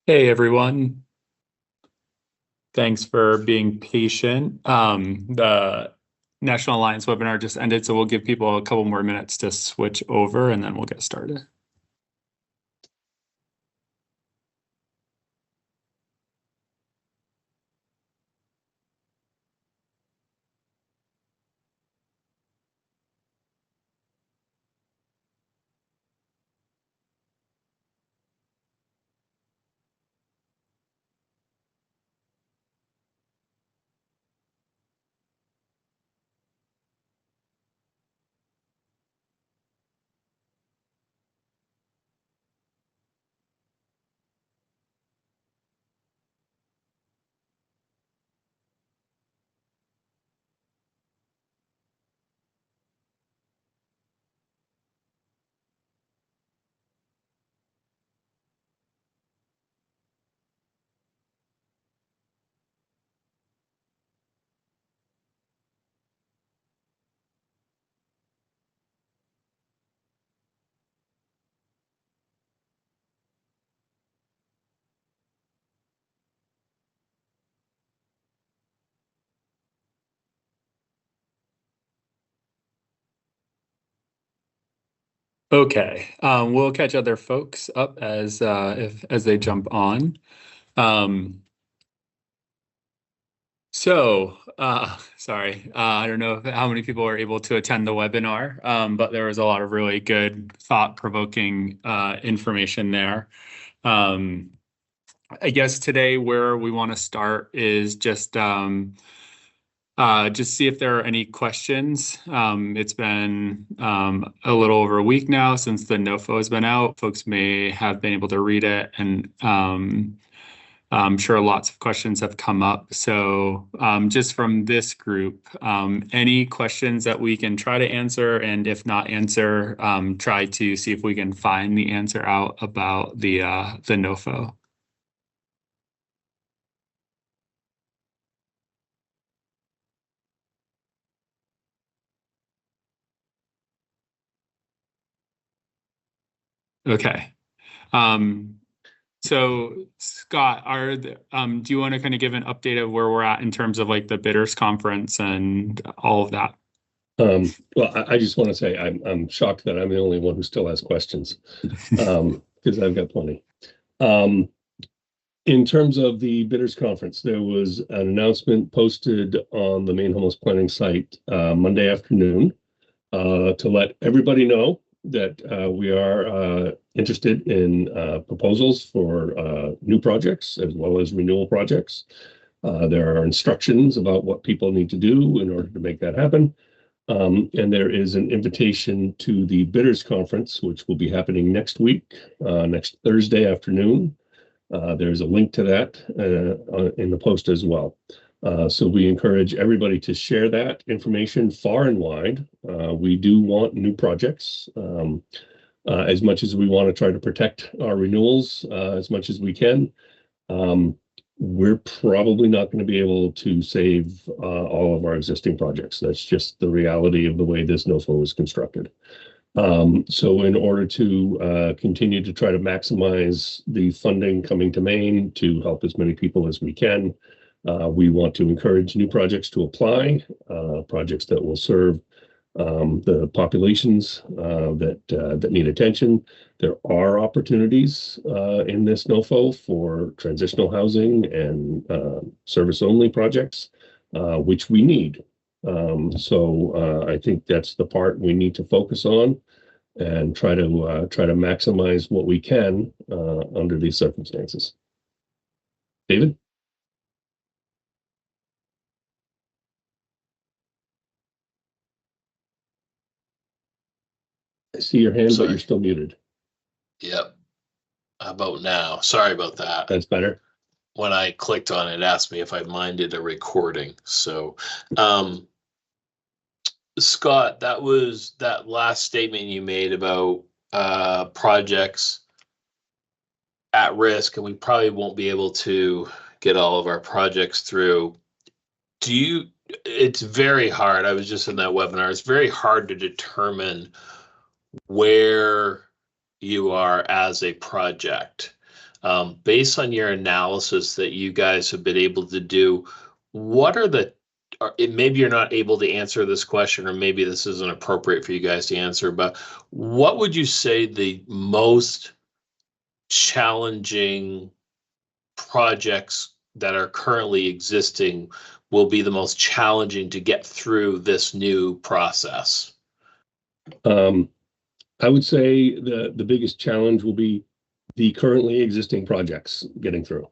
Hey everyone, thanks for being patient. The National Alliance webinar just ended, so we'll give people a couple more minutes to switch over and then we'll get started. Okay, we'll catch other folks up as they jump on. Um, Sorry, I don't know how many people were able to attend the webinar, but there was a lot of really good thought-provoking information there. I guess today where we want to start is just see if there are any questions. It's been a little over a week now since the NOFO has been out. Folks may have been able to read it, and I'm sure lots of questions have come up. So just from this group, any questions that we can try to answer, and if not answer, try to see if we can find the answer out about the NOFO. Okay. So Scott, do you want to kind of give an update of where we're at in terms of like the bidders conference and all of that? Well, I just want to say I'm shocked that I'm the only one who still has questions, because I've got plenty. In terms of the bidders conference, there was an announcement posted on the Maine Homeless Planning site Monday afternoon to let everybody know that we are interested in proposals for new projects as well as renewal projects. There are instructions about what people need to do in order to make that happen. And there is an invitation to the bidders conference, which will be happening next week, next Thursday afternoon. There's a link to that in the post as well. So we encourage everybody to share that information far and wide. We do want new projects. As much as we want to try to protect our renewals as much as we can, we're probably not going to be able to save all of our existing projects. That's just the reality of the way this NOFO is constructed. So in order to continue to try to maximize the funding coming to Maine to help as many people as we can, we want to encourage new projects to apply, projects that will serve the populations that need attention. There are opportunities in this NOFO for transitional housing and service-only projects, which we need. So I think that's the part we need to focus on and try to maximize what we can under these circumstances. David? I see your hand, but you're still muted. Yep. How about now? Sorry about that. That's better. When I clicked on it, it asked me if I minded a recording. So, Scott, that last statement you made about projects at risk, and we probably won't be able to get all of our projects through. It's very hard. I was just in that webinar. It's very hard to determine where you are as a project. Based on your analysis that you guys have been able to do, what are maybe you're not able to answer this question, or maybe this isn't appropriate for you guys to answer, but what would you say the most challenging projects that are currently existing will be the most challenging to get through this new process? I would say the biggest challenge will be the currently existing projects getting through.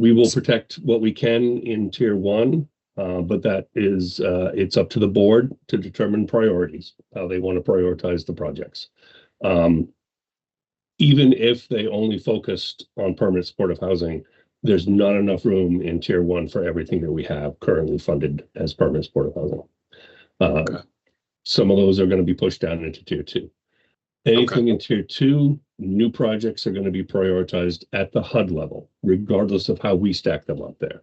We will protect what we can in tier one, but that is it's up to the board to determine priorities, how they want to prioritize the projects. Even if they only focused on permanent supportive housing, there's not enough room in tier one for everything that we have currently funded as permanent supportive housing. Okay. Some of those are going to be pushed down into tier two. Anything in tier two, new projects are going to be prioritized at the HUD level, regardless of how we stack them up there.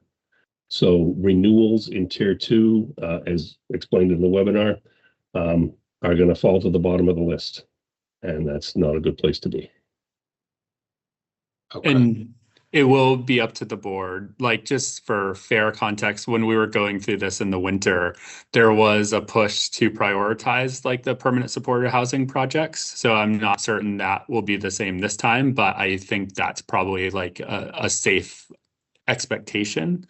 So renewals in tier two, as explained in the webinar, are going to fall to the bottom of the list. And that's not a good place to be. Okay. And it will be up to the board. Like, just for fair context, when we were going through this in the winter, there was a push to prioritize like the permanent supported housing projects. So I'm not certain that will be the same this time, but I think that's probably like a safe expectation.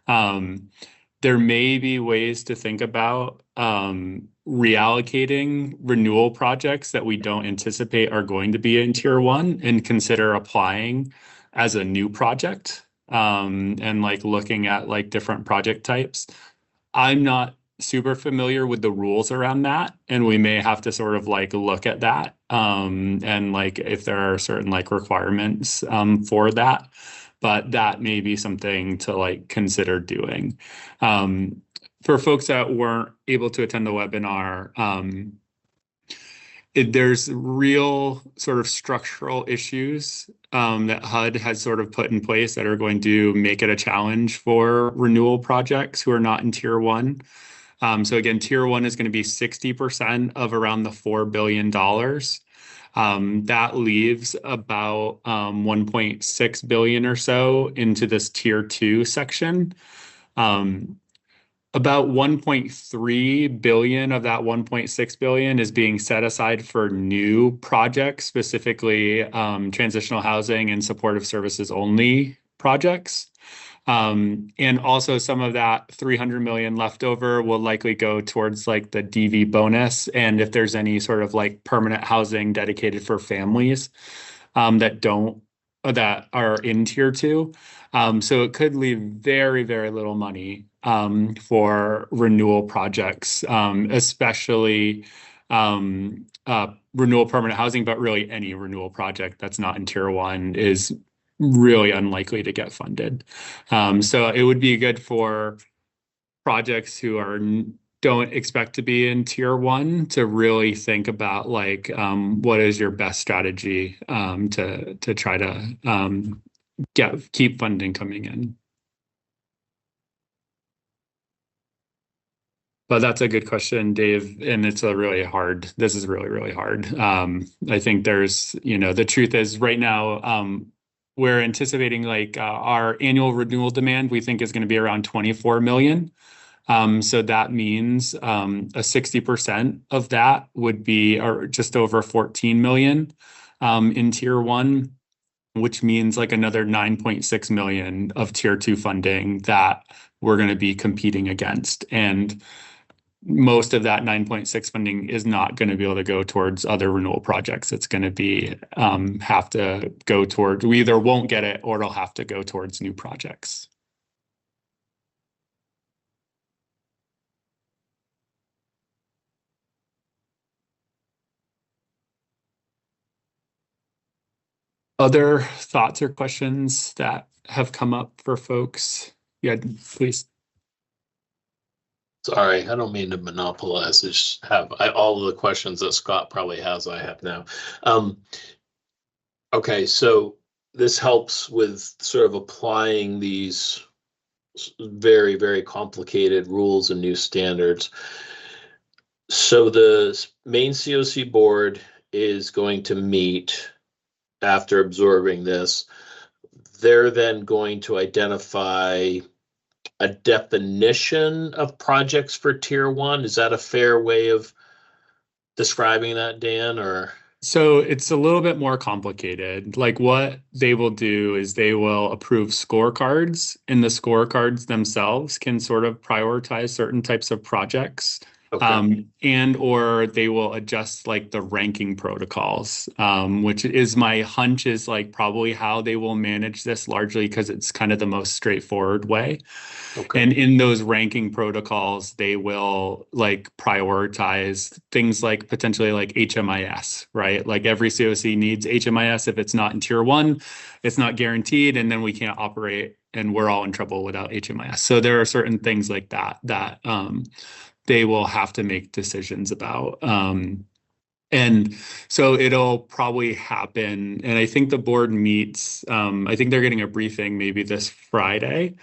There may be ways to think about reallocating renewal projects that we don't anticipate are going to be in tier one and consider applying as a new project, and like looking at like different project types. I'm not super familiar with the rules around that, and we may have to sort of like look at that, and like if there are certain like requirements for that. But that may be something to like consider doing. For folks that weren't able to attend the webinar, there's real sort of structural issues that HUD has sort of put in place that are going to make it a challenge for renewal projects who are not in tier one. So again, tier one is going to be 60% of around the $4 billion. That leaves about 1.6 billion or so into this tier two section. About 1.3 billion of that 1.6 billion is being set aside for new projects, specifically transitional housing and supportive services only projects. And also some of that 300 million leftover will likely go towards like the DV bonus. And if there's any sort of like permanent housing dedicated for families that are in tier two. So it could leave very, very little money for renewal projects, especially renewal permanent housing, but really any renewal project that's not in tier one is really unlikely to get funded. So it would be good for projects who don't expect to be in tier one to really think about like what is your best strategy to try to keep funding coming in. But that's a good question, Dave, and this is really, really hard. I think the truth is right now, we're anticipating like our annual renewal demand, we think is going to be around 24 million. So that means a 60% of that would be just over 14 million in tier one, which means like another 9.6 million of tier two funding that we're going to be competing against. And most of that 9.6 funding is not going to be able to go towards other renewal projects. It's going to be have to go towards, we either won't get it or it'll have to go towards new projects. Other thoughts or questions that have come up for folks? Yeah, please. Sorry, I don't mean to monopolize. Just all of the questions that Scott probably has, I have now. Okay, so this helps with sort of applying these very, very complicated rules and new standards. So the main COC board is going to meet after absorbing this, they're then going to identify a definition of projects for tier one. Is that a fair way of describing that, Dan, or? So it's a little bit more complicated. Like what they will do is they will approve scorecards, and the scorecards themselves can sort of prioritize certain types of projects. Okay. And or they will adjust like the ranking protocols, which is my hunch is like probably how they will manage this largely because it's kind of the most straightforward way. Okay. And in those ranking protocols, they will like prioritize things like potentially like HMIS, right? Like every COC needs HMIS. If it's not in tier one, it's not guaranteed, and then we can't operate and we're all in trouble without HMIS. So there are certain things like that they will have to make decisions about. And so it'll probably happen. And I think the board meets, I think they're getting a briefing maybe this Friday.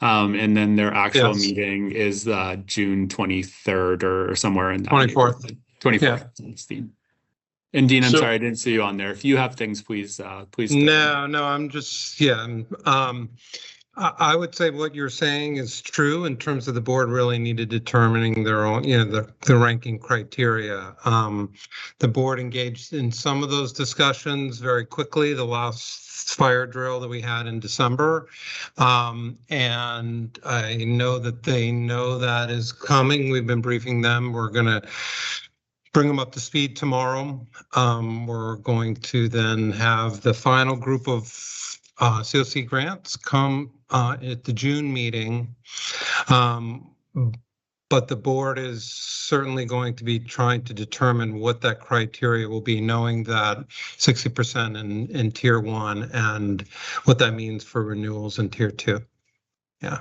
And then their actual meeting is June 23rd or somewhere in that 24th. 24th. Yeah. And Dean, I'm sorry, I didn't see you on there. If you have things, please. No, I'm just, I would say what you're saying is true in terms of the board really needed determining their own, the ranking criteria. The board engaged in some of those discussions very quickly, the last fire drill that we had in December. And I know that they know that is coming. We've been briefing them. We're going to bring them up to speed tomorrow. We're going to then have the final group of COC grants come at the June meeting. But the board is certainly going to be trying to determine what that criteria will be, knowing that 60% in tier one and what that means for renewals in tier two. Yeah.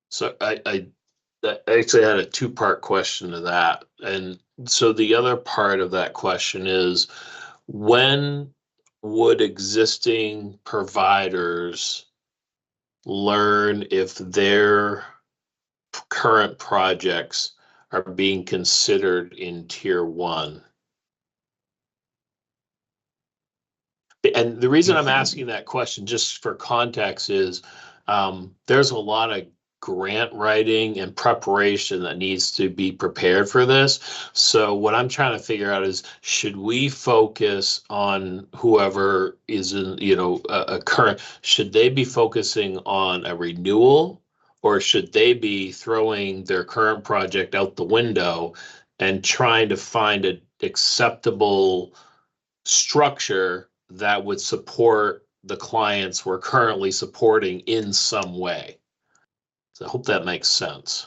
So I actually had a two-part question to that. And so the other part of that question is, when would existing providers learn if their current projects are being considered in tier one? And the reason I'm asking that question, just for context, is there's a lot of grant writing and preparation that needs to be prepared for this. So what I'm trying to figure out is, should we focus on whoever is in, a current, should they be focusing on a renewal, or should they be throwing their current project out the window and trying to find an acceptable structure that would support the clients we're currently supporting in some way? I hope that makes sense.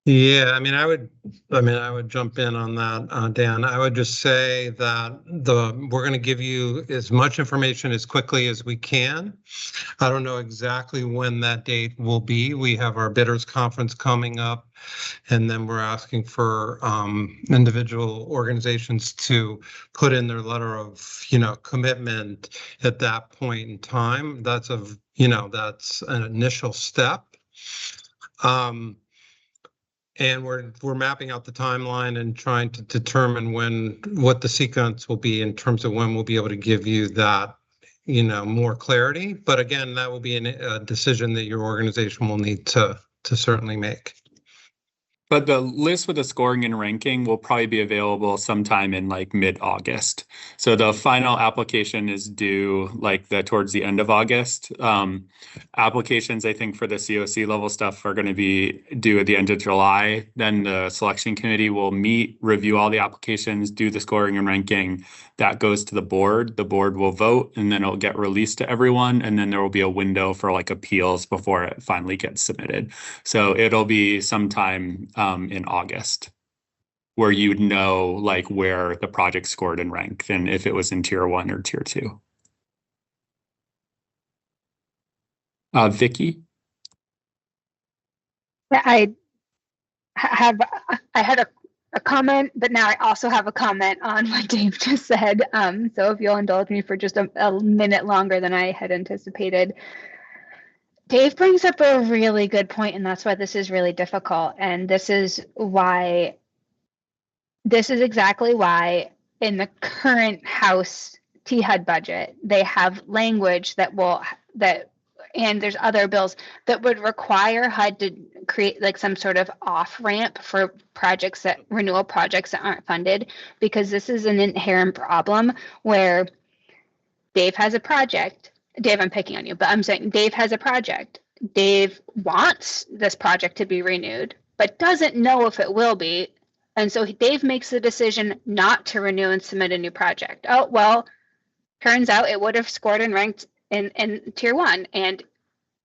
Yeah, I would jump in on that, Dan. I would just say that we're going to give you as much information as quickly as we can. I don't know exactly when that date will be. We have our bidders conference coming up, and then we're asking for individual organizations to put in their letter of, commitment at that point in time. That's that's an initial step. And we're mapping out the timeline and trying to determine what the sequence will be in terms of when we'll be able to give you that, more clarity. But again, that will be a decision that your organization will need to certainly make. But the list with the scoring and ranking will probably be available sometime in like mid-August. So the final application is due like towards the end of August. Applications, I think, for the COC level stuff are going to be due at the end of July. Then the selection committee will meet, review all the applications, do the scoring and ranking. That goes to the board. The board will vote, and then it'll get released to everyone. And then there will be a window for like appeals before it finally gets submitted. So it'll be sometime in August where you'd know like where the project scored and ranked and if it was in tier one or tier two. Vicky? I had a comment, but now I also have a comment on what Dave just said. So if you'll indulge me for just a minute longer than I had anticipated. Dave brings up a really good point, and that's why this is really difficult. And this is why this is exactly why in the current House THUD budget, they have language and there's other bills that would require HUD to create like some sort of off ramp for renewal projects that aren't funded, because this is an inherent problem where Dave has a project. Dave, I'm picking on you, but I'm saying Dave has a project. Dave wants this project to be renewed, but doesn't know if it will be. And so Dave makes the decision not to renew and submit a new project. Oh, well, turns out it would have scored and ranked in tier 1, and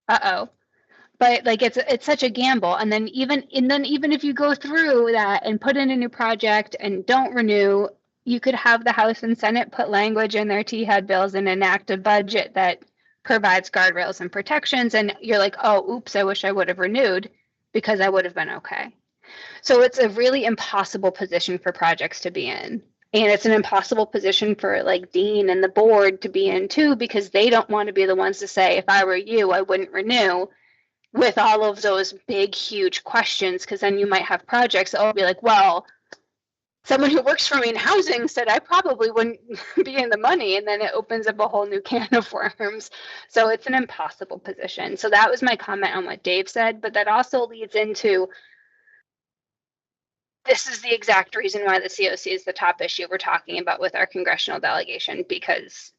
but like it's such a gamble. And then even if you go through that and put in a new project and don't renew, you could have the House and Senate put language in their THUD bills and enact a budget that provides guardrails and protections, and you're like, oh, oops, I wish I would have renewed because I would have been okay. So it's a really impossible position for projects to be in. And it's an impossible position for like Dean and the board to be in too, because they don't want to be the ones to say, if I were you, I wouldn't renew, with all of those big, huge questions, because then you might have projects that will be like, well, someone who works for me in housing said I probably wouldn't be in the money, and then it opens up a whole new can of worms. So it's an impossible position. So that was my comment on what Dave said, but that also leads into, this is the exact reason why the COC is the top issue we're talking about with our congressional delegation, because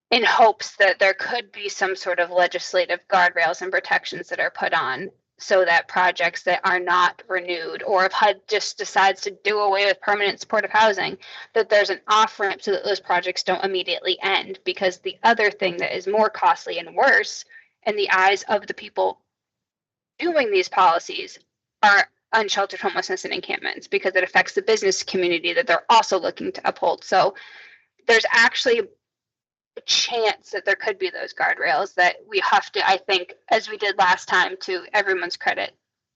in hopes that there could be some sort of legislative guardrails and protections that are put on so that projects that are not renewed, or if HUD just decides to do away with permanent supportive housing, that there's an off ramp so that those projects don't immediately end. Because the other thing that is more costly and worse in the eyes of the people doing these policies are unsheltered homelessness and encampments, because it affects the business community that they're also looking to uphold. So there's actually a chance that there could be those guardrails that we have to, I think, as we did last time, to everyone's credit,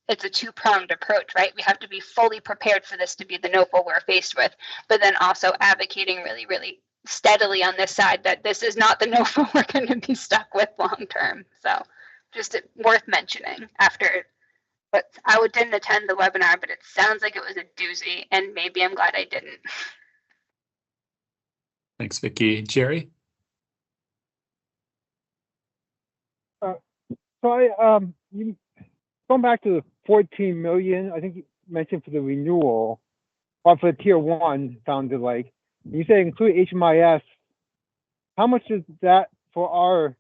it's a two-pronged approach, right? We have to be fully prepared for this to be the NOFA we're faced with, but then also advocating really, really steadily on this side that this is not the NOFA we're going to be stuck with long term. So just worth mentioning after. But I didn't attend the webinar, but it sounds like it was a doozy, and maybe I'm glad I didn't. Thanks, Vicky. Jerry? So you going back to the 14 million, I think you mentioned for the renewal, or for tier 1, sounded like. You say include HMIS. How much is that for our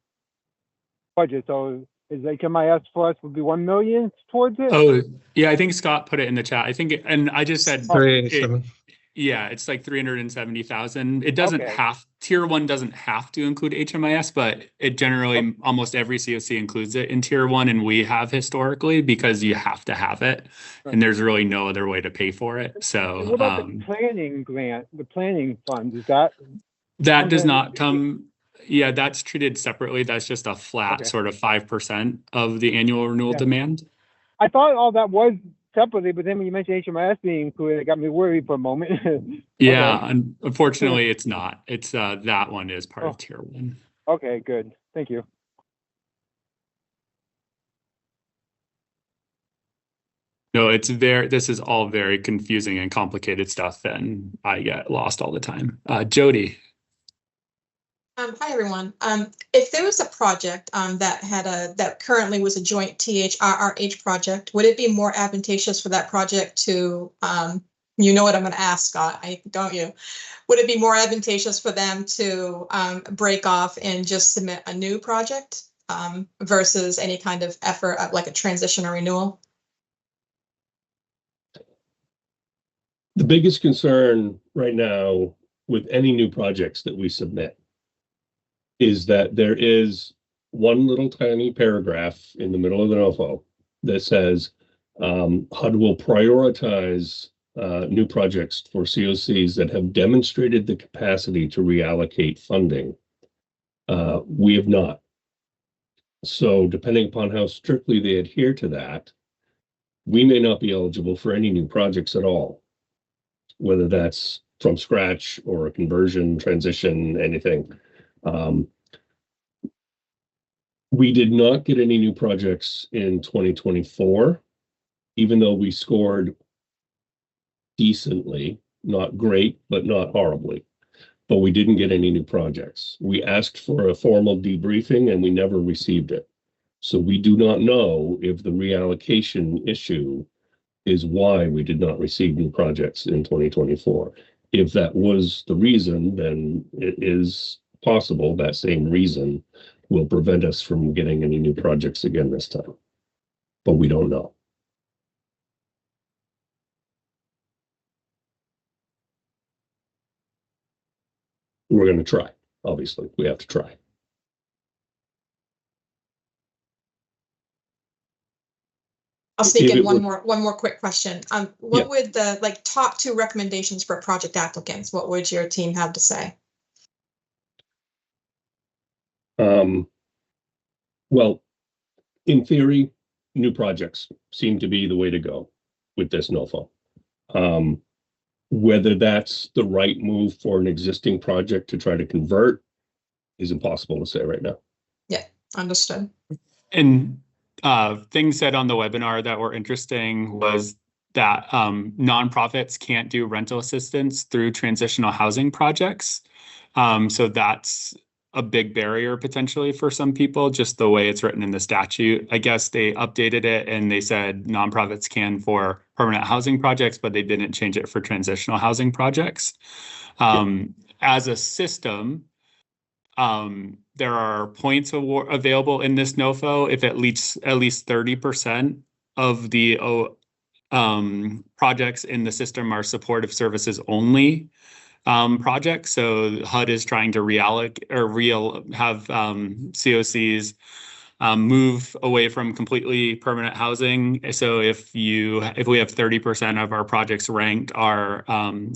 budget? So is HMIS for us would be 1 million towards it? Oh, yeah, I think Scott put it in the chat. I think, and I just said, 387. yeah, it's like 370,000. It doesn't Okay. tier 1 doesn't have to include HMIS, but it generally, almost every COC includes it in tier 1, and we have historically, because you have to have it, and there's really no other way to pay for it. So What about the planning grant, the planning fund? Is that does not come, yeah, that's treated separately. That's just a flat Okay. sort of 5% of the annual renewal Yeah. demand. I thought all that was separately, but then when you mentioned HMIS being included, it got me worried for a moment. Yeah, Okay. and unfortunately, it's not. It's that one is part Oh. of tier 1. Okay, good. Thank you. No, this is all very confusing and complicated stuff, and I get lost all the time. Jody. Hi, everyone. If there was a project that currently was a joint THRRH project, would it be more advantageous for that project to, you know what I'm going to ask, Scott, don't you? Would it be more advantageous for them to break off and just submit a new project versus any kind of effort like a transition or renewal? The biggest concern right now with any new projects that we submit is that there is one little tiny paragraph in the middle of the NOFO that says HUD will prioritize new projects for COCs that have demonstrated the capacity to reallocate funding. We have not. So depending upon how strictly they adhere to that, we may not be eligible for any new projects at all, whether that's from scratch or a conversion, transition, anything. We did not get any new projects in 2024, even though we scored decently, not great, but not horribly. But we didn't get any new projects. We asked for a formal debriefing and we never received it. So we do not know if the reallocation issue is why we did not receive new projects in 2024. If that was the reason, then it is possible that same reason will prevent us from getting any new projects again this time. But we don't know. We're going to try. Obviously, we have to try. I'll sneak If in it one were- more quick question. What Yeah. would the top 2 recommendations for project applicants? What would your team have to say? Well, in theory, new projects seem to be the way to go with this NOFO. Whether that's the right move for an existing project to try to convert is impossible to say right now. Yeah, understood. And things said on the webinar that were interesting was that nonprofits can't do rental assistance through transitional housing projects. So that's a big barrier potentially for some people, just the way it's written in the statute. I guess they updated it and they said nonprofits can for permanent housing projects, but they didn't change it for transitional housing projects. As a system, there are points available in this NOFO if at least 30% of the projects in the system are supportive services only projects. So HUD is trying to have COCs move away from completely permanent housing. So if we have 30% of our projects ranked are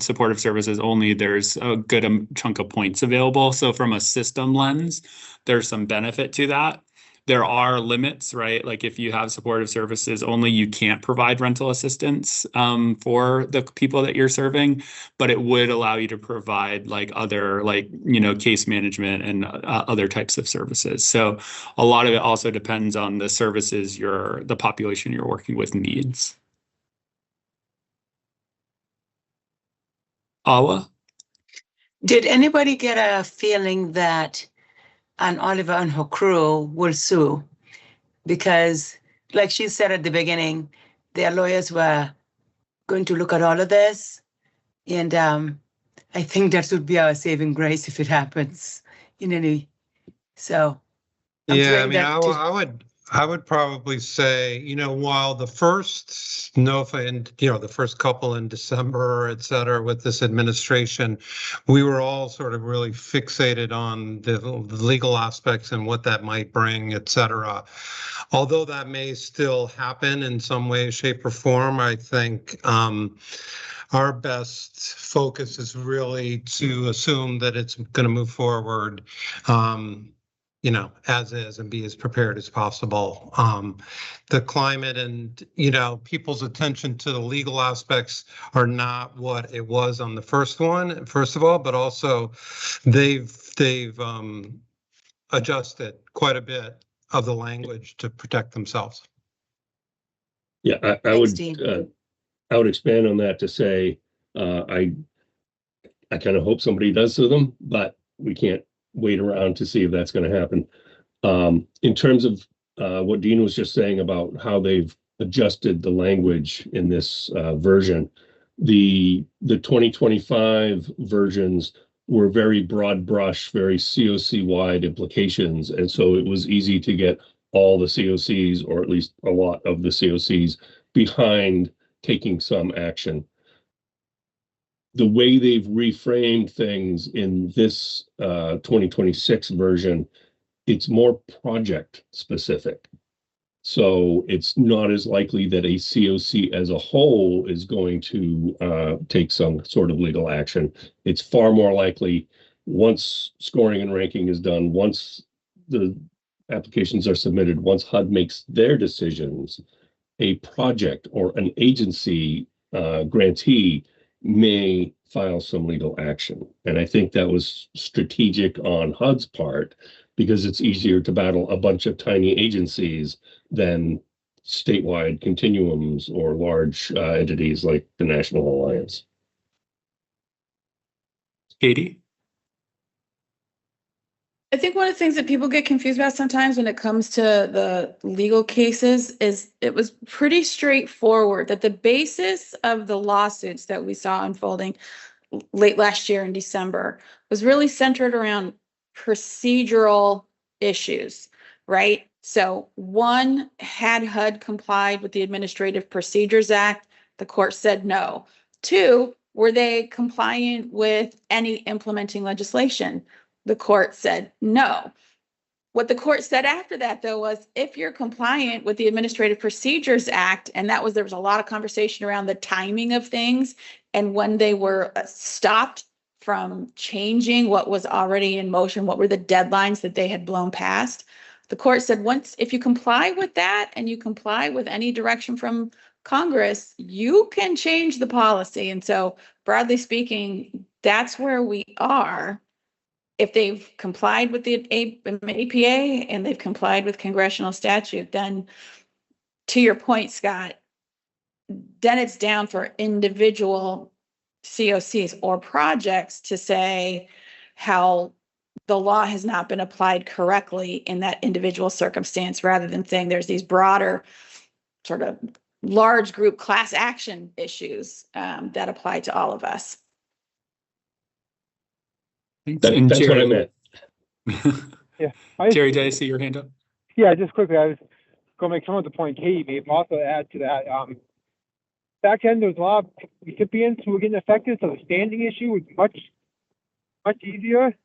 supportive services only, there's a good chunk of points available. So from a system lens, there's some benefit to that. There are limits, right? Like if you have supportive services only, you can't provide rental assistance for the people that you're serving, but it would allow you to provide other case management and other types of services. So a lot of it also depends on the services the population you're working with needs. Awa? Did anybody get a feeling that Ann Oliver and her crew will sue? Because like she said at the beginning, their lawyers were going to look at all of this. And I think that would be our saving grace if it happens in any. So. Yeah, I mean, I would probably say, while the first NOFA and, the first couple in December, et cetera, with this administration, we were all sort of really fixated on the legal aspects and what that might bring, et cetera. Although that may still happen in some way, shape, or form, I think our best focus is really to assume that it's going to move forward as is and be as prepared as possible. The climate and, people's attention to the legal aspects are not what it was on the first one, first of all, but also they've adjusted quite a bit of the language to protect themselves. Yeah, I would expand on that to say, I kind of hope somebody does sue them, but we can't wait around to see if that's going to happen. In terms of what Dean was just saying about how they've adjusted the language in this version, the 2025 versions were very broad brush, very COC-wide implications, and so it was easy to get all the COCs, or at least a lot of the COCs, behind taking some action. The way they've reframed things in this 2026 version, it's more project specific. So it's not as likely that a COC as a whole is going to take some sort of legal action. It's far more likely once scoring and ranking is done, once the applications are submitted, once HUD makes their decisions, a project or an agency grantee may file some legal action. And I think that was strategic on HUD's part because it's easier to battle a bunch of tiny agencies than statewide continuums or large entities like the National Alliance. Katie? I think one of the things that people get confused about sometimes when it comes to the legal cases is it was pretty straightforward that the basis of the lawsuits that we saw unfolding late last year in December was really centered around procedural issues, right? So one, had HUD complied with the Administrative Procedures Act? The court said no. Two, were they compliant with any implementing legislation? The court said no. What the court said after that, though, was if you're compliant with the Administrative Procedures Act, and there was a lot of conversation around the timing of things and when they were stopped from changing what was already in motion, what were the deadlines that they had blown past. The court said if you comply with that and you comply with any direction from Congress, you can change the policy. And so broadly speaking, that's where we are. If they've complied with the APA and they've complied with congressional statute, then to your point, Scott, then it's down for individual COCs or projects to say how the law has not been applied correctly in that individual circumstance, rather than saying there's these broader sort of large group class action issues that apply to all of us. That's what I meant. Yeah. Jerry, did I see your hand up? Yeah, just quickly, I was going to make some of the point Katie made, but also add to that. Back then, there was a lot of recipients who were getting affected, so the standing issue was much easier.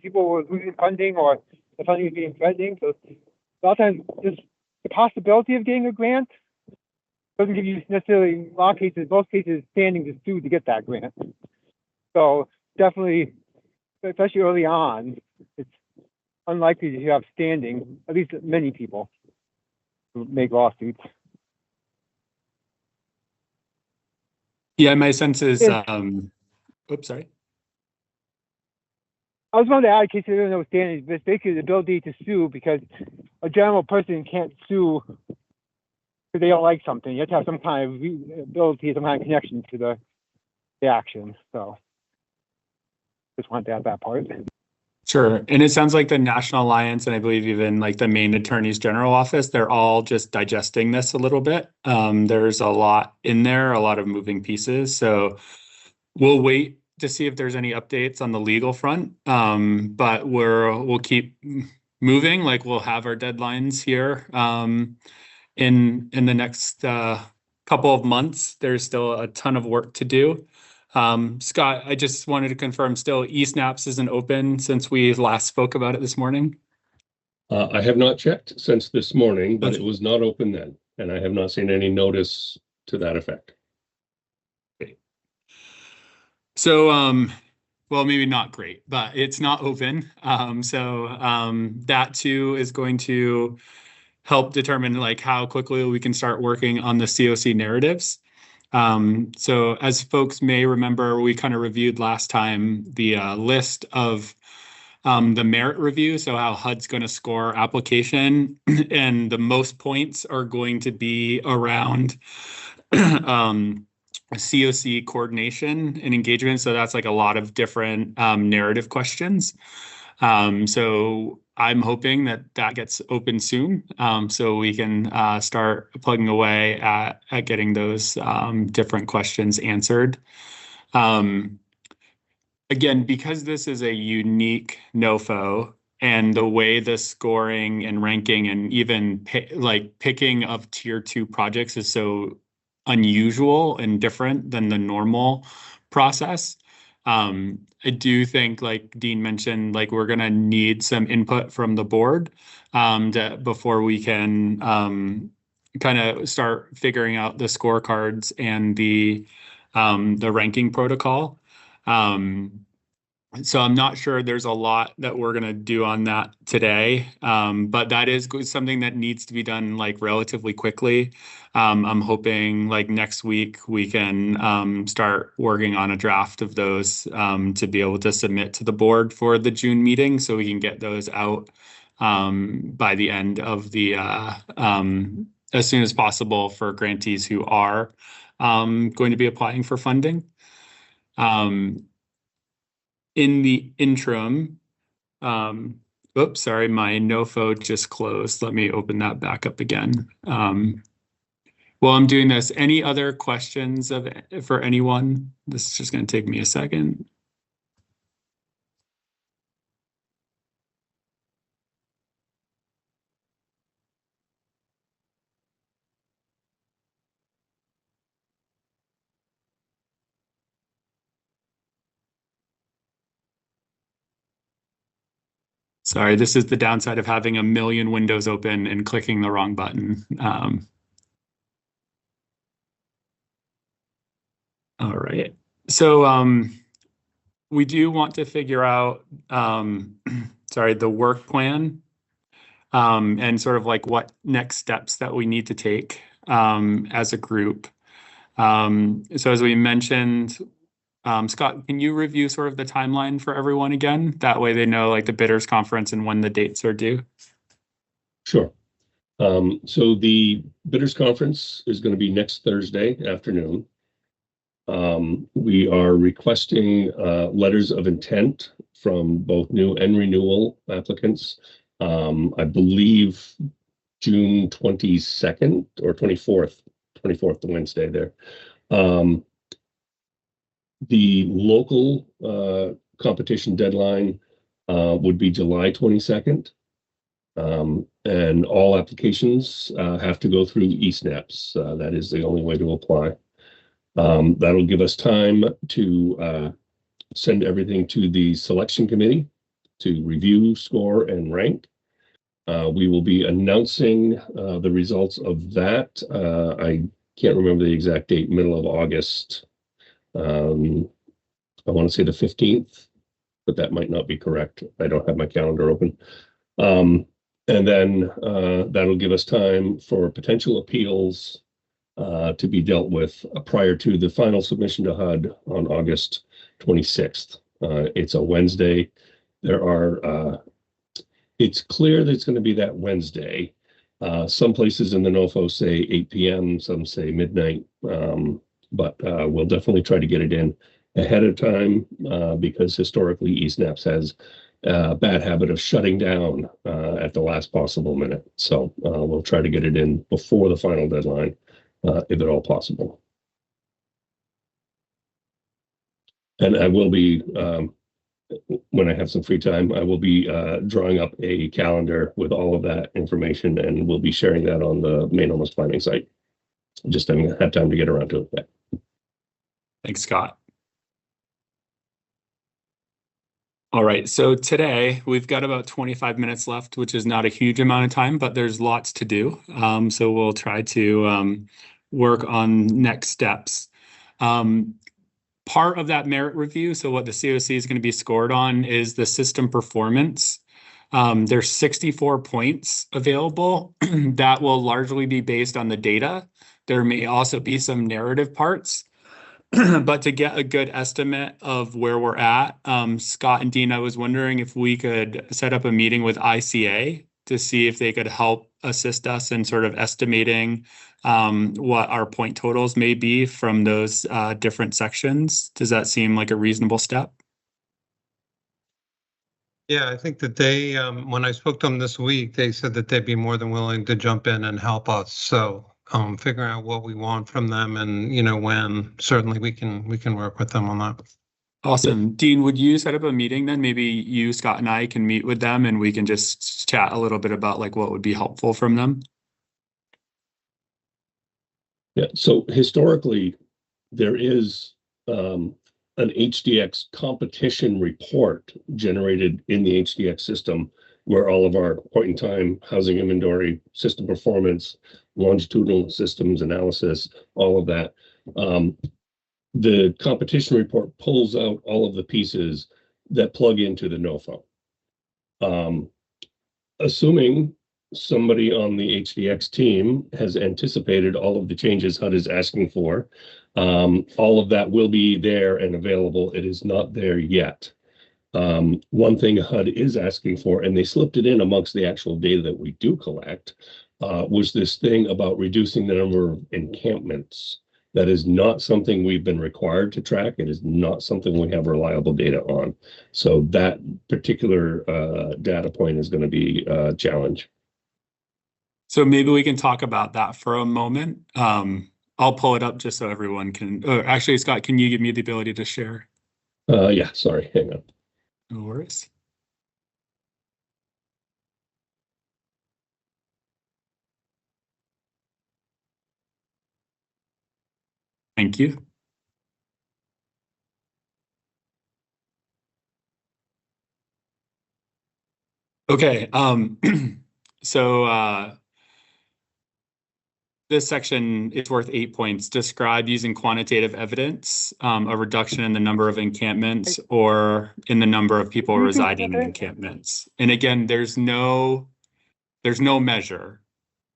People were losing funding, or the funding was being threatening. So a lot of times, just the possibility of getting a grant doesn't give you necessarily, in a lot of cases, most cases, standing to sue to get that grant. So definitely, especially early on, it's unlikely that you have standing, at least many people who make lawsuits. Yeah, my sense is, oops, sorry. I was going to add, in case there are no standing, it's basically the ability to sue, because a general person can't sue because they don't like something. You have to have some kind of ability, some kind of connection to the action. So just wanted to add that part. Sure. And it sounds like the National Alliance, and I believe even like the Maine Attorney's General Office, they're all just digesting this a little bit. There's a lot in there, a lot of moving pieces. So we'll wait to see if there's any updates on the legal front. But we'll keep moving. Like, we'll have our deadlines here in the next couple of months. There's still a ton of work to do. Scott, I just wanted to confirm still eSNAPS isn't open since we last spoke about it this morning? I have not checked since this morning, but it was not open then, and I have not seen any notice to that effect. Okay. So, well, maybe not great, but it's not open. That too is going to help determine like how quickly we can start working on the COC narratives. So as folks may remember, we kind of reviewed last time the list of the merit review, so how HUD's going to score application, and the most points are going to be around COC coordination and engagement. So that's like a lot of different narrative questions. So I'm hoping that gets open soon, so we can start plugging away at getting those different questions answered. Again, because this is a unique NOFO, and the way the scoring and ranking and even picking of tier 2 projects is so unusual and different than the normal process. I do think, like Dean mentioned, like we're gonna need some input from the board before we can kind of start figuring out the scorecards and the ranking protocol. So I'm not sure there's a lot that we're gonna do on that today, but that is something that needs to be done like relatively quickly. I'm hoping like next week we can start working on a draft of those to be able to submit to the board for the June meeting, so we can get those out by the end of the as soon as possible for grantees who are going to be applying for funding. In the interim, oops, sorry, my NOFO just closed. Let me open that back up again. While I'm doing this, any other questions for anyone? This is just going to take me a second. Sorry, this is the downside of having a million windows open and clicking the wrong button. All right. So we do want to figure out, sorry, the work plan and sort of like what next steps that we need to take as a group. So as we mentioned, Scott, can you review sort of the timeline for everyone again? That way they know like the bidders conference and when the dates are due. Sure. So the bidders conference is going to be next Thursday afternoon. We are requesting letters of intent from both new and renewal applicants. I believe June 22nd or 24th, the Wednesday there. The local competition deadline would be July 22nd. And all applications have to go through eSnaps. That is the only way to apply. That'll give us time to send everything to the selection committee to review, score, and rank. We will be announcing the results of that. I can't remember the exact date, middle of August. I want to say the 15th, but that might not be correct. I don't have my calendar open. And then that'll give us time for potential appeals to be dealt with prior to the final submission to HUD on August 26th. It's a Wednesday. It's clear that it's going to be that Wednesday. Some places in the NOFO say 8 p.m., some say midnight, but we'll definitely try to get it in ahead of time because historically eSnaps has a bad habit of shutting down at the last possible minute. So we'll try to get it in before the final deadline, if at all possible. And I will be, when I have some free time, I will be drawing up a calendar with all of that information, and we'll be sharing that on the Maine Homeless Planning site. Just haven't had time to get around to it yet. Thanks, Scott. All right, so today we've got about 25 minutes left, which is not a huge amount of time, but there's lots to do. So we'll try to work on next steps. Part of that merit review, so what the COC is going to be scored on is the system performance. There's 64 points available that will largely be based on the data. There may also be some narrative parts. But to get a good estimate of where we're at, Scott and Dean, I was wondering if we could set up a meeting with ICA to see if they could help assist us in sort of estimating what our point totals may be from those different sections. Does that seem like a reasonable step? Yeah, I think that they, when I spoke to them this week, they said that they'd be more than willing to jump in and help us. So figuring out what we want from them and, you know, when, certainly we can work with them on that. Awesome. Dean, would you set up a meeting then? Maybe you, Scott, and I can meet with them and we can just chat a little bit about like what would be helpful from them. Yeah, so historically, there is an HDX competition report generated in the HDX system where all of our point-in-time housing inventory, system performance, longitudinal systems analysis, all of that. The competition report pulls out all of the pieces that plug into the NOFO. Assuming somebody on the HDX team has anticipated all of the changes HUD is asking for, all of that will be there and available. It is not there yet. One thing HUD is asking for, and they slipped it in amongst the actual data that we do collect, was this thing about reducing the number of encampments. That is not something we've been required to track. It is not something we have reliable data on. So that particular data point is going to be a challenge. So maybe we can talk about that for a moment. I'll pull it up just so everyone can, actually, Scott, can you give me the ability to share? Yeah, sorry, hang on. No worries. Thank you. Okay, so this section is worth 8 points. Describe using quantitative evidence a reduction in the number of encampments or in the number of people residing in encampments. And again, there's no measure.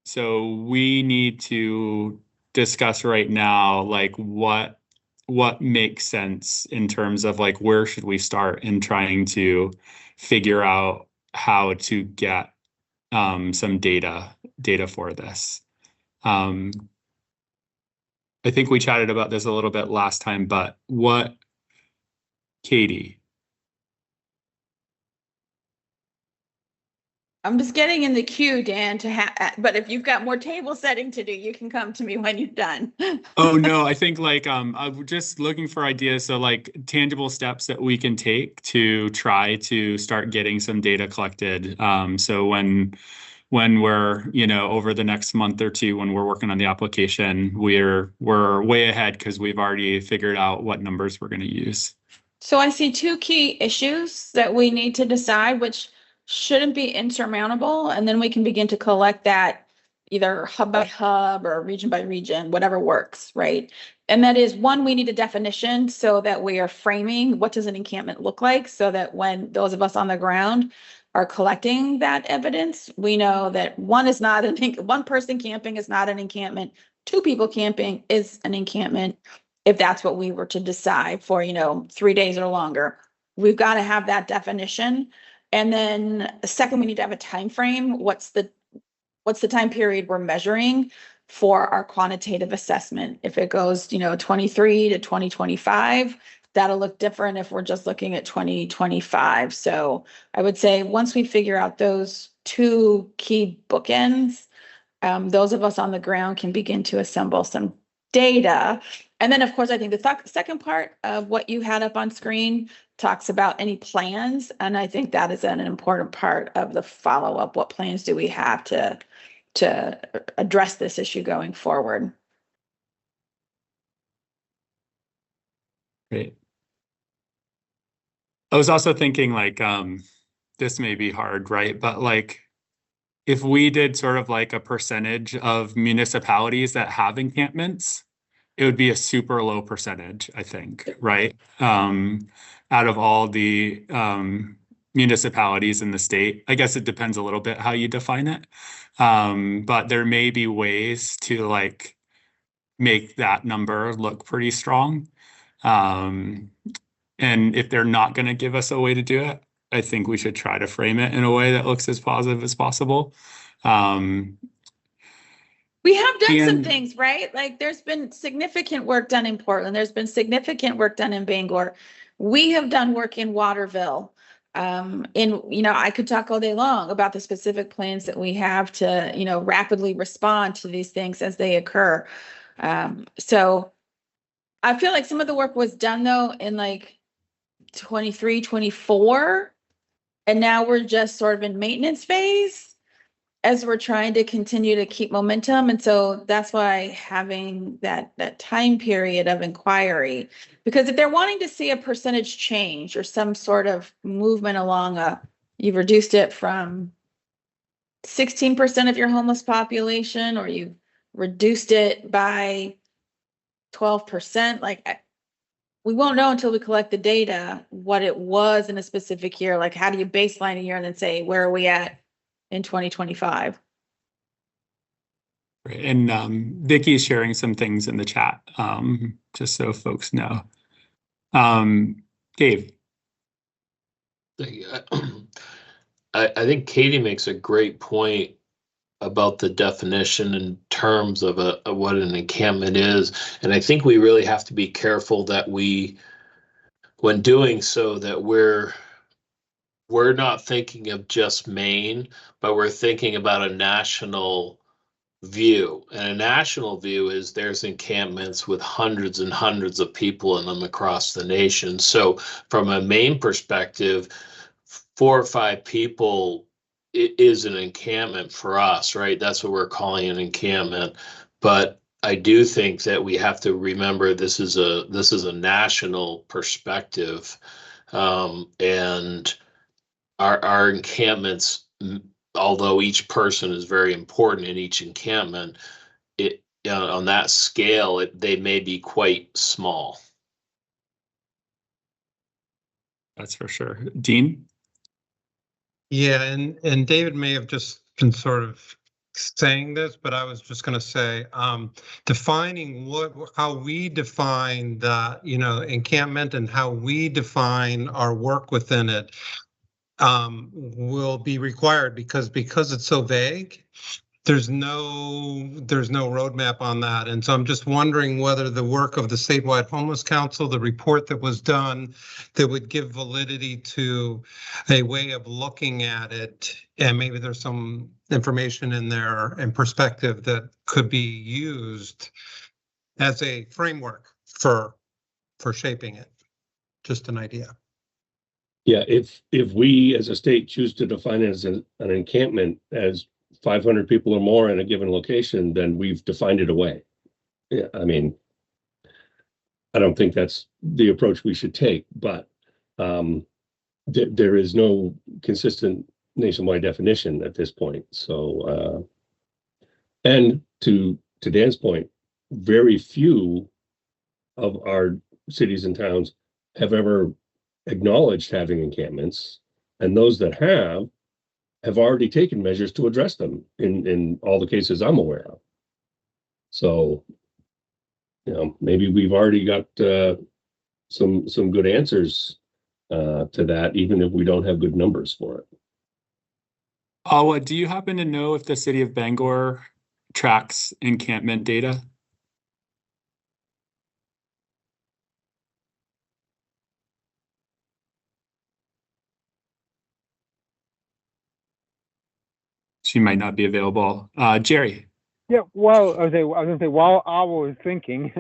So we need to discuss right now, like what makes sense in terms of like where should we start in trying to figure out how to get some data for this. I think we chatted about this a little bit last time, but Katie? I'm just getting in the queue, Dan, but if you've got more table setting to do, you can come to me when you're done. Oh, no, I think like, I'm just looking for ideas. So like tangible steps that we can take to try to start getting some data collected. So when we're, over the next month or two, when we're working on the application, we're way ahead because we've already figured out what numbers we're going to use. So I see two key issues that we need to decide, which shouldn't be insurmountable. And then we can begin to collect that either hub by hub or region by region, whatever works, right? And that is, one, we need a definition so that we are framing what does an encampment look like, so that when those of us on the ground are collecting that evidence, we know that one person camping is not an encampment, two people camping is an encampment. If that's what we were to decide for, 3 days or longer, we've got to have that definition. And then second, we need to have a time frame. What's the time period we're measuring for our quantitative assessment? If it goes, 23 to 2025, that'll look different if we're just looking at 2025. So I would say once we figure out those two key bookends, those of us on the ground can begin to assemble some data. And then, of course, I think the second part of what you had up on screen talks about any plans. And I think that is an important part of the follow-up. What plans do we have to address this issue going forward? Great. I was also thinking like, this may be hard, right? But like, if we did sort of like a percentage of municipalities that have encampments, it would be a super low percentage, I think, right? Out of all the municipalities in the state. I guess it depends a little bit how you define it. But there may be ways to like make that number look pretty strong. And if they're not going to give us a way to do it, I think we should try to frame it in a way that looks as positive as possible. We have done some things, right? Like there's been significant work done in Portland. There's been significant work done in Bangor. We have done work in Waterville. I could talk all day long about the specific plans that we have to, rapidly respond to these things as they occur. So I feel like some of the work was done though in like 23, 24. And now we're just sort of in maintenance phase as we're trying to continue to keep momentum. And so that's why having that time period of inquiry, because if they're wanting to see a percentage change or some sort of movement along you've reduced it from 16% of your homeless population, or you've reduced it by 12%, like we won't know until we collect the data what it was in a specific year. Like how do you baseline a year and then say, where are we at in 2025? And Vicki is sharing some things in the chat, just so folks know. Dave. I think Katie makes a great point about the definition in terms of what an encampment is. And I think we really have to be careful that when doing so, that we're not thinking of just Maine, but we're thinking about a national view. And a national view is there's encampments with hundreds and hundreds of people in them across the nation. So from a Maine perspective, 4 or 5 people is an encampment for us, right? That's what we're calling an encampment. But I do think that we have to remember this is a national perspective, and our encampments, although each person is very important in each encampment, on that scale, they may be quite small. That's for sure. Dean? Yeah, and David may have just been sort of saying this, but I was just going to say, defining how we define the, encampment and how we define our work within it will be required because it's so vague. There's no roadmap on that. And so I'm just wondering whether the work of the Statewide Homeless Council, the report that was done that would give validity to a way of looking at it, and maybe there's some information in there and perspective that could be used as a framework for shaping it. Just an idea. Yeah, if we as a state choose to define it as an encampment as 500 people or more in a given location, then we've defined it away. Yeah, I mean, I don't think that's the approach we should take, but there is no consistent nationwide definition at this point. So, and to Dan's point, very few of our cities and towns have ever acknowledged having encampments, and those that have already taken measures to address them in all the cases I'm aware of. So, maybe we've already got some good answers to that, even if we don't have good numbers for it. Awa, do you happen to know if the city of Bangor tracks encampment data? She might not be available. Jerry. Yeah, well, I was gonna say while I was thinking,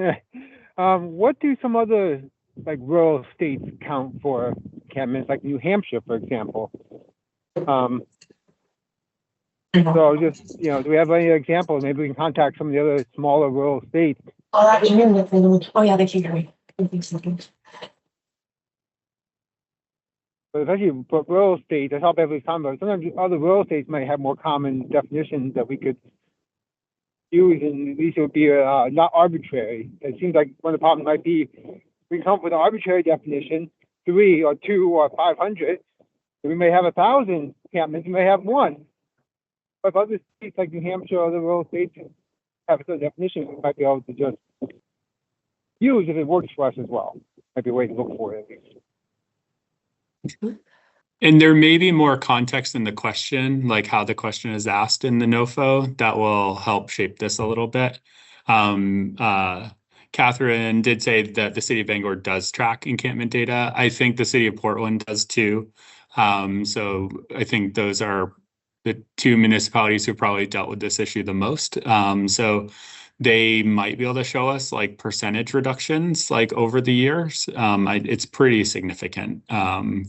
what do some other rural states count for encampments, like New Hampshire, for example? So just do we have any examples? Maybe we can contact some of the other smaller rural states. Oh yeah, they can hear me. But especially for rural states, that's how Beverly's talking about. Sometimes other rural states might have more common definitions that we could use, and these would be not arbitrary. It seems like one of the problems might be we can come up with an arbitrary definition, 3 or 2 or 500. So we may have 1,000 encampments, we may have 1. But if other states like New Hampshire or other rural states have a certain definition, we might be able to just use if it works for us as well. Might be a way to look for it at least. And there may be more context in the question, like how the question is asked in the NOFO, that will help shape this a little bit. Catherine did say that the city of Bangor does track encampment data. I think the city of Portland does too. So I think those are the 2 municipalities who probably dealt with this issue the most. So they might be able to show us percentage reductions over the years. It's pretty significant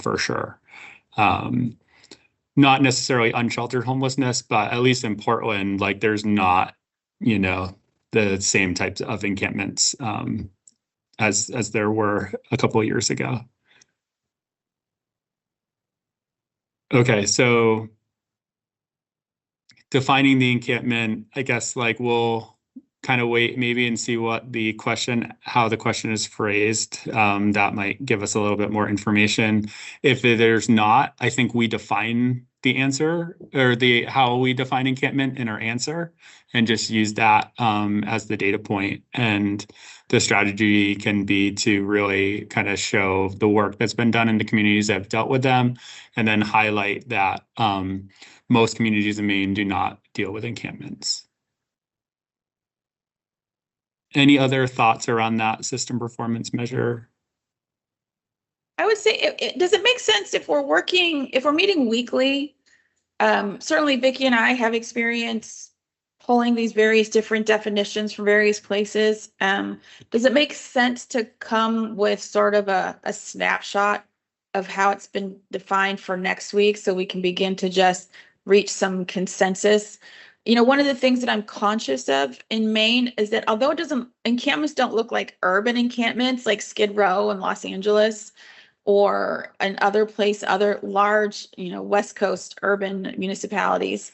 for sure. Not necessarily unsheltered homelessness, but at least in Portland, there's not, the same types of encampments as there were a couple of years ago. Okay, so defining the encampment, I guess we'll kind of wait maybe and see how the question is phrased. That might give us a little bit more information. If there's not, I think we define the answer or how we define encampment in our answer and just use that as the data point. And the strategy can be to really kind of show the work that's been done in the communities that have dealt with them, and then highlight that most communities in Maine do not deal with encampments. Any other thoughts around that system performance measure? I would say, does it make sense if we're meeting weekly? Certainly Vicki and I have experience pulling these various different definitions from various places. Does it make sense to come with sort of a snapshot of how it's been defined for next week so we can begin to just reach some consensus? You know, one of the things that I'm conscious of in Maine is that although encampments don't look like urban encampments like Skid Row in Los Angeles or in other large, West Coast urban municipalities.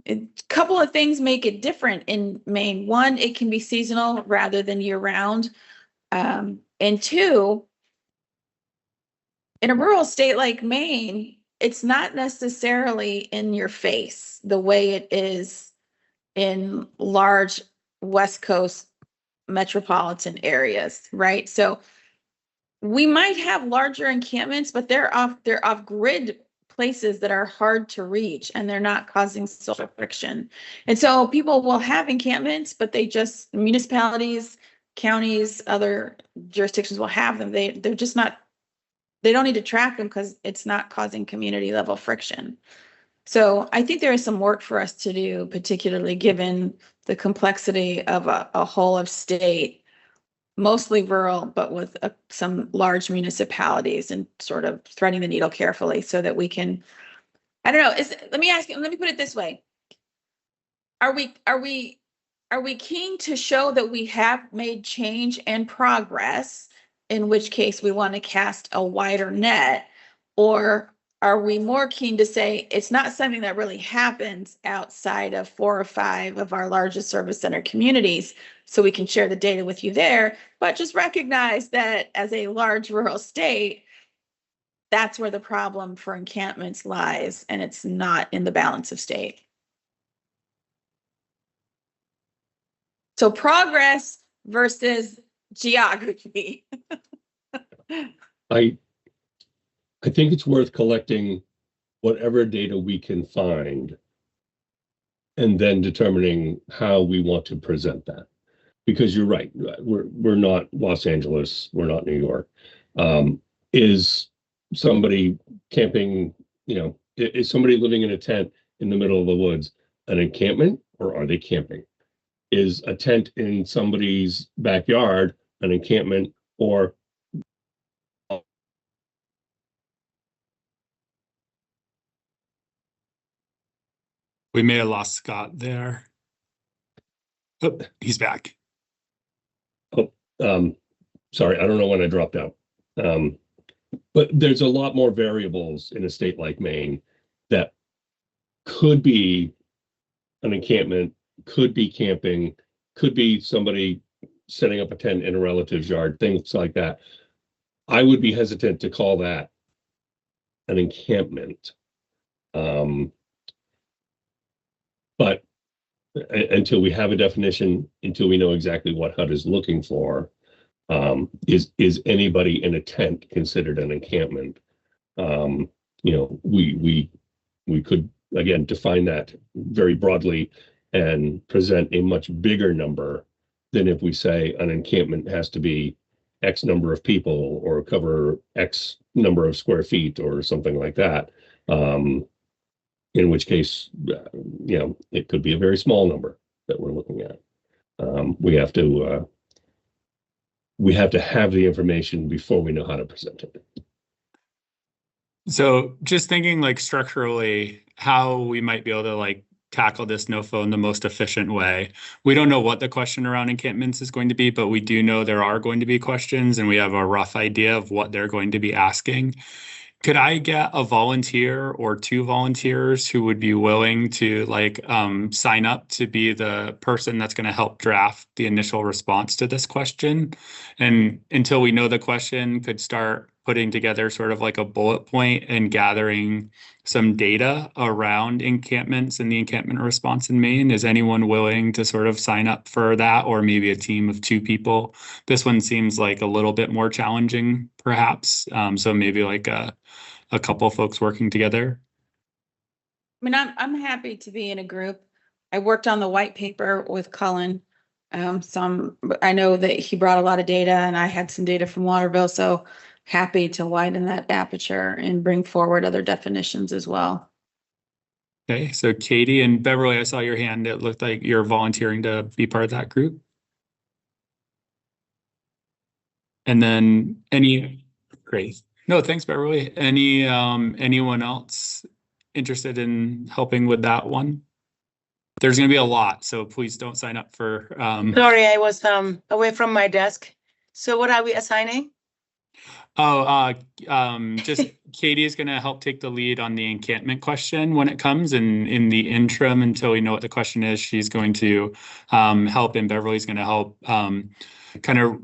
A couple of things make it different in Maine. One, it can be seasonal rather than year round. And two, in a rural state like Maine, it's not necessarily in your face the way it is in large West Coast metropolitan areas, right? So we might have larger encampments, but they're off grid places that are hard to reach and they're not causing social friction. And so people will have encampments, but municipalities, counties, other jurisdictions will have them. They're just not, they don't need to track them because it's not causing community level friction. So I think there is some work for us to do, particularly given the complexity of a whole of state, mostly rural, but with some large municipalities, and sort of threading the needle carefully so that we can, I don't know, let me put it this way. Are we keen to show that we have made change and progress, in which case we want to cast a wider net, or are we more keen to say it's not something that really happens outside of 4 or 5 of our largest service center communities, so we can share the data with you there, but just recognize that as a large rural state, that's where the problem for encampments lies, and it's not in the balance of state. So progress versus geography. I think it's worth collecting whatever data we can find and then determining how we want to present that. Because you're right, we're not Los Angeles, we're not New York. Is somebody camping, is somebody living in a tent in the middle of the woods an encampment, or are they camping? Is a tent in somebody's backyard an encampment, or We may have lost Scott there. Oh, he's back. Sorry, I don't know when I dropped out. But there's a lot more variables in a state like Maine that could be an encampment, could be camping, could be somebody setting up a tent in a relative's yard, things like that. I would be hesitant to call that an encampment. But until we have a definition, until we know exactly what HUD is looking for, is anybody in a tent considered an encampment? We could again define that very broadly and present a much bigger number than if we say an encampment has to be X number of people or cover X number of square feet or something like that. In which case, it could be a very small number that we're looking at. We have to have the information before we know how to present it. So just thinking like structurally, how we might be able to tackle this NOFO in the most efficient way. We don't know what the question around encampments is going to be, but we do know there are going to be questions, and we have a rough idea of what they're going to be asking. Could I get a volunteer or 2 volunteers who would be willing to sign up to be the person that's going to help draft the initial response to this question? And until we know the question, could start putting together sort of like a bullet point and gathering some data around encampments and the encampment response in Maine. Is anyone willing to sort of sign up for that, or maybe a team of 2 people? This one seems like a little bit more challenging, perhaps. So maybe like a couple folks working together. I mean, I'm happy to be in a group. I worked on the white paper with Cullen. I know that he brought a lot of data and I had some data from Waterville, so happy to widen that aperture and bring forward other definitions as well. Okay, so Katie and Beverly, I saw your hand. It looked like you're volunteering to be part of that group. And then great. No, thanks, Beverly. Anyone else interested in helping with that one? There's going to be a lot, so please don't sign up for. Sorry, I was away from my desk. So what are we assigning? Just Katie is going to help take the lead on the encampment question when it comes, and in the interim, until we know what the question is, she's going to help, and Beverly's going to help kind of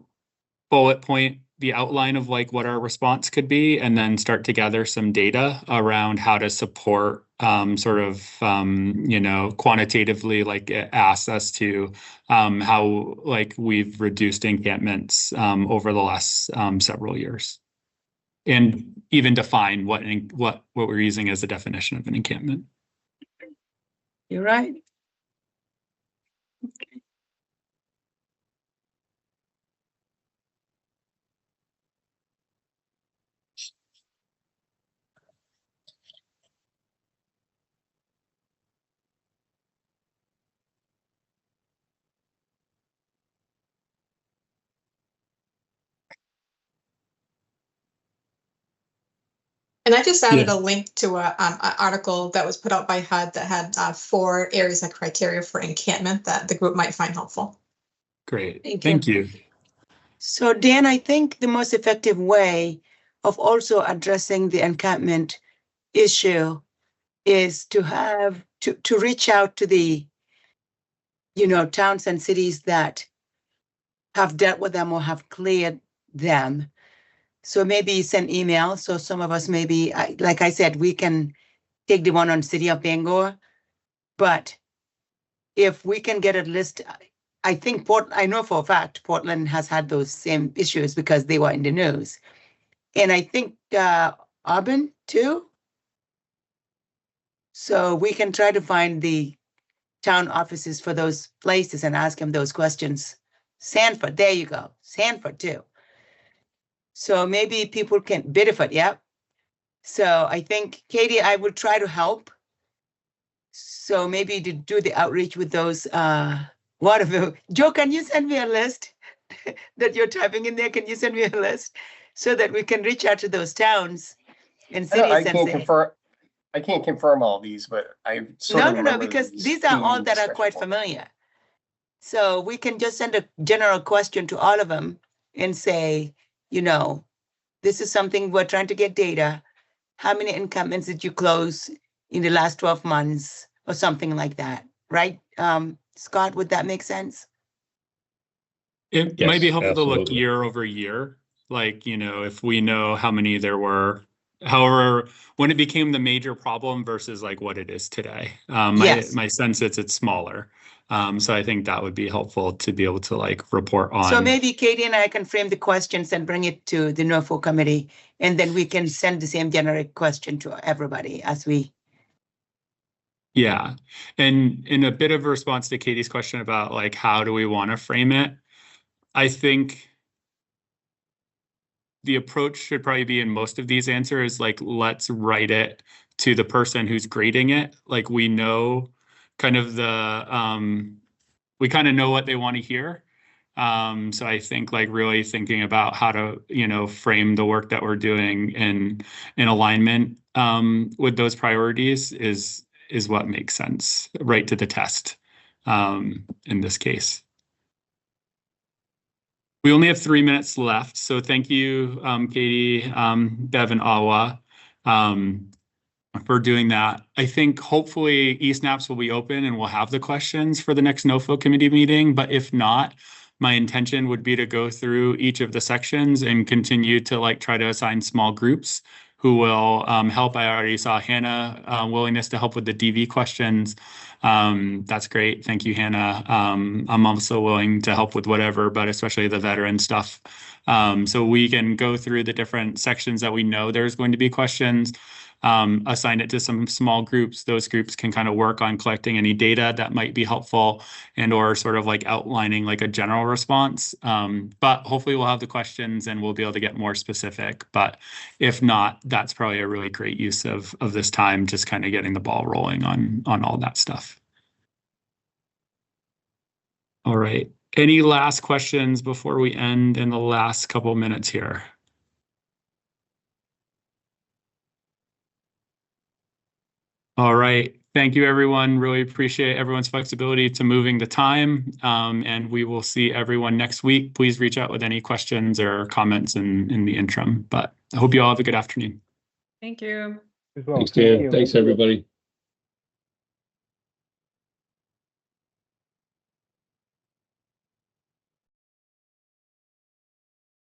bullet point the outline of like what our response could be, and then start to gather some data around how to support quantitatively, like it asks us to how like we've reduced encampments over the last several years, and even define what we're using as a definition of an encampment. You're right. Okay. And I just added a link to an article that was put out by HUD that had 4 areas of criteria for encampment that the group might find helpful. Great, thank you. So Dan, I think the most effective way of also addressing the encampment issue is to have to reach out to the, towns and cities that have dealt with them or have cleared them. So maybe send email. So some of us maybe, like I said, we can take the one on City of Bangor, but if we can get a list, I think I know for a fact Portland has had those same issues because they were in the news. And I think Auburn too. So we can try to find the town offices for those places and ask them those questions. Sanford, there you go. Sanford too. So maybe people can, Biddeford, yeah. So I think, Katie, I will try to help. So maybe to do the outreach with those Waterville. Joe, can you send me a list that you're typing in there? Can you send me a list so that we can reach out to those towns and cities? I can't confirm all these, but I No, because these are all that are quite familiar. So we can just send a general question to all of them and say, this is something we're trying to get data. How many encampments did you close in the last 12 months or something like that, right? Scott, would that make sense? It might be helpful to look year over year. Like, if we know how many there were, however, when it became the major problem versus like what it is today. My sense is it's smaller. So I think that would be helpful to be able to like report on. So maybe Katie and I can frame the questions and bring it to the NOFO committee, and then we can send the same generic question to everybody as we. Yeah. And in a bit of a response to Katie's question about like, how do we want to frame it? I think the approach should probably be in most of these answers, like, let's write it to the person who's grading it. Like we know kind of we kind of know what they want to hear. So I think like really thinking about how to, frame the work that we're doing in alignment with those priorities is what makes sense, right to the test in this case. We only have 3 minutes left. So thank you, Katie, Bev, and Awa. For doing that. I think hopefully eSNAPs will be open and we'll have the questions for the next NOFO committee meeting. But if not, my intention would be to go through each of the sections and continue to like try to assign small groups who will help. I already saw Hannah willingness to help with the DV questions. That's great. Thank you, Hannah. I'm also willing to help with whatever, but especially the veteran stuff. So we can go through the different sections that we know there's going to be questions. assign it to some small groups. Those groups can kind of work on collecting any data that might be helpful and or sort of like outlining like a general response. But hopefully we'll have the questions and we'll be able to get more specific. But if not, that's probably a really great use of this time, just kind of getting the ball rolling on all that stuff. All right. Any last questions before we end in the last couple minutes here? All right. Thank you, everyone. Really appreciate everyone's flexibility to moving the time. And we will see everyone next week. Please reach out with any questions or comments in the interim. But I hope you all have a good afternoon. Thank you. As well. Thanks, Thank Dan. you. Thanks, everybody.